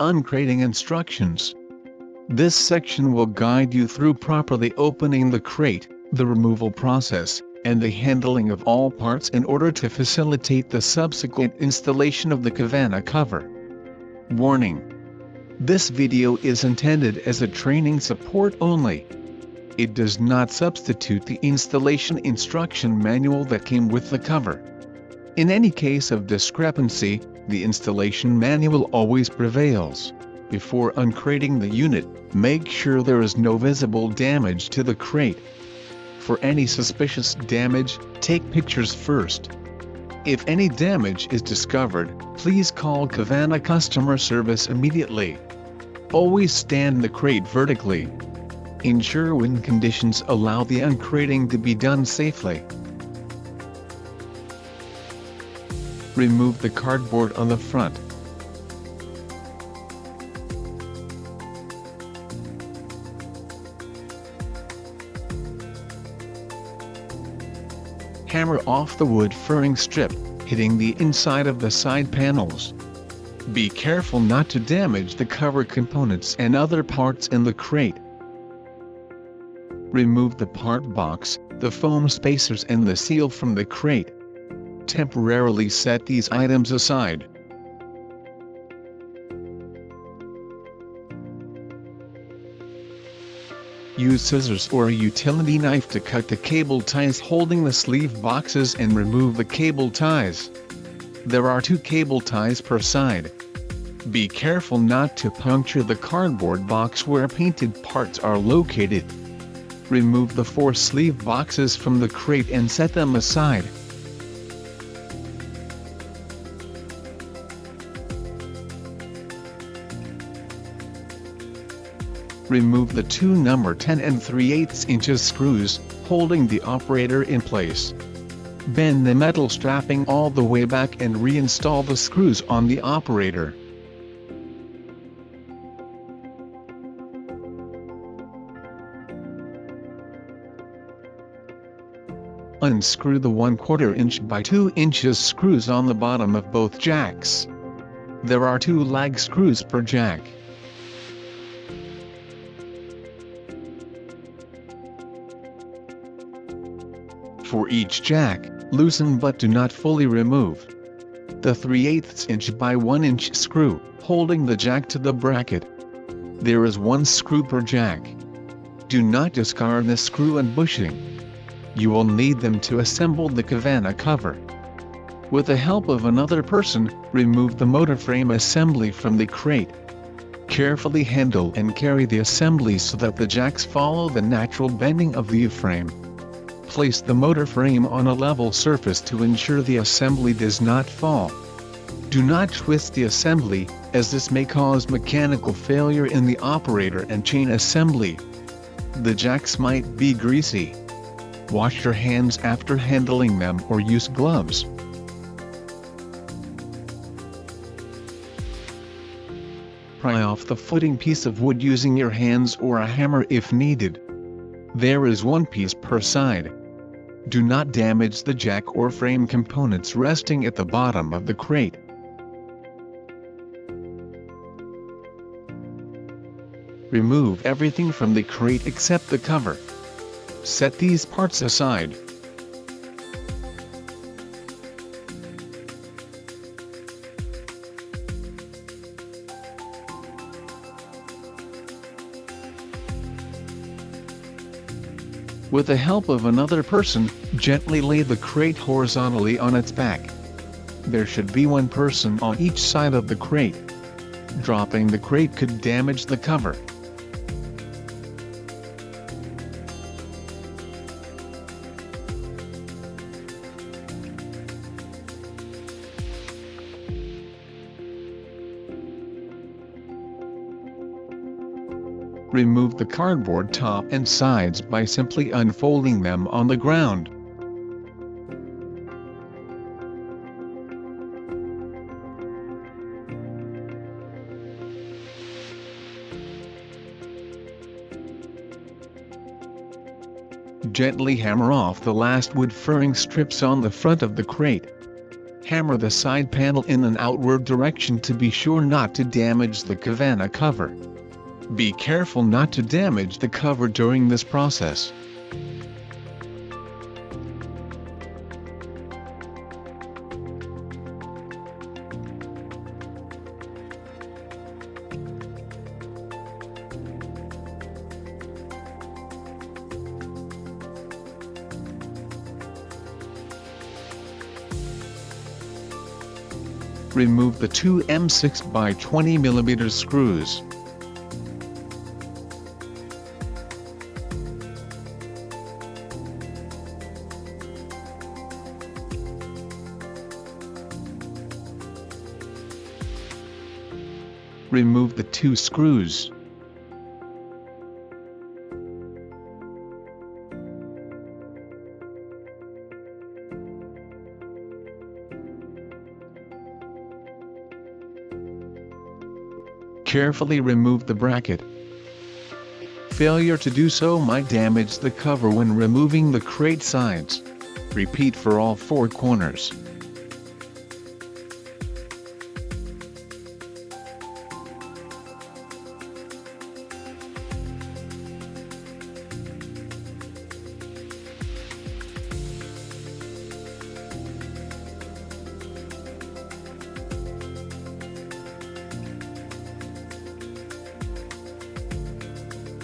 uncrating instructions. This section will guide you through properly opening the crate, the removal process, and the handling of all parts in order to facilitate the subsequent installation of the Kavana cover. Warning: this video is intended as a training support only. It does not substitute the installation instruction manual that came with the cover. In any case of discrepancy, the installation manual always prevails. Before uncrating the unit, make sure there is no visible damage to the crate. For any suspicious damage, take pictures first. If any damage is discovered, please call Kavana customer service immediately. Always stand the crate vertically. Ensure wind conditions allow the uncrating to be done safely. Remove the cardboard on the front. Hammer off the wood furring strip, hitting the inside of the side panels. Be careful not to damage the cover components and other parts in the crate. Remove the part box, the foam spacers and the seal from the crate. Temporarily set these items aside. Use scissors or a utility knife to cut the cable ties holding the sleeve boxes and remove the cable ties. There are 2 cable ties per side. Be careful not to puncture the cardboard box where painted parts are located. Remove the 4 sleeve boxes from the crate and set them aside. Remove the 2 number 10 and 3/8 inches screws, holding the operator in place. Bend the metal strapping all the way back and reinstall the screws on the operator. Unscrew the 1/4 inch by 2 inches screws on the bottom of both jacks. There are 2 lag screws per jack. For each jack, loosen but do not fully remove. The 3/8 inch by 1 inch screw, holding the jack to the bracket. There is 1 screw per jack. Do not discard the screw and bushing. You will need them to assemble the Kavana cover. With the help of another person, remove the motor frame assembly from the crate. Carefully handle and carry the assembly so that the jacks follow the natural bending of the frame. Place the motor frame on a level surface to ensure the assembly does not fall. Do not twist the assembly, as this may cause mechanical failure in the operator and chain assembly. The jacks might be greasy. Wash your hands after handling them or use gloves. Pry off the footing piece of wood using your hands or a hammer if needed. There is 1 piece per side. Do not damage the jack or frame components resting at the bottom of the crate. Remove everything from the crate except the cover. Set these parts aside. With the help of another person, gently lay the crate horizontally on its back. There should be 1 person on each side of the crate. Dropping the crate could damage the cover. Remove the cardboard top and sides by simply unfolding them on the ground. Gently hammer off the last wood furring strips on the front of the crate. Hammer the side panel in an outward direction to be sure not to damage the Kavana cover. Be careful not to damage the cover during this process. Remove the two M6 by 20 mm screws. Remove the two screws. Carefully remove the bracket. Failure to do so might damage the cover when removing the crate sides. Repeat for all four corners.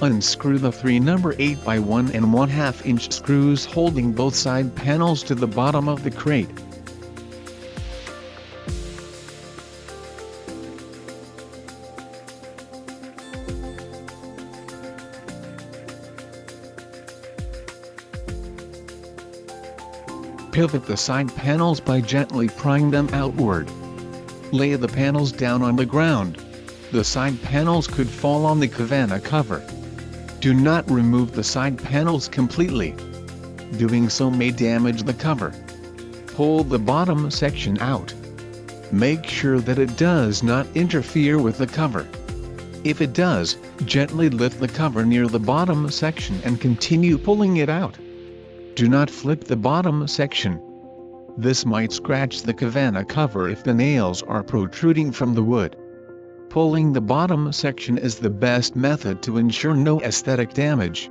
Unscrew the three number 8 by 1 1/2 inch screws holding both side panels to the bottom of the crate. Pivot the side panels by gently prying them outward. Lay the panels down on the ground. The side panels could fall on the Kavana cover. Do not remove the side panels completely. Doing so may damage the cover. Pull the bottom section out. Make sure that it does not interfere with the cover. If it does, gently lift the cover near the bottom section and continue pulling it out. Do not flip the bottom section. This might scratch the Kavana cover if the nails are protruding from the wood. Pulling the bottom section is the best method to ensure no aesthetic damage.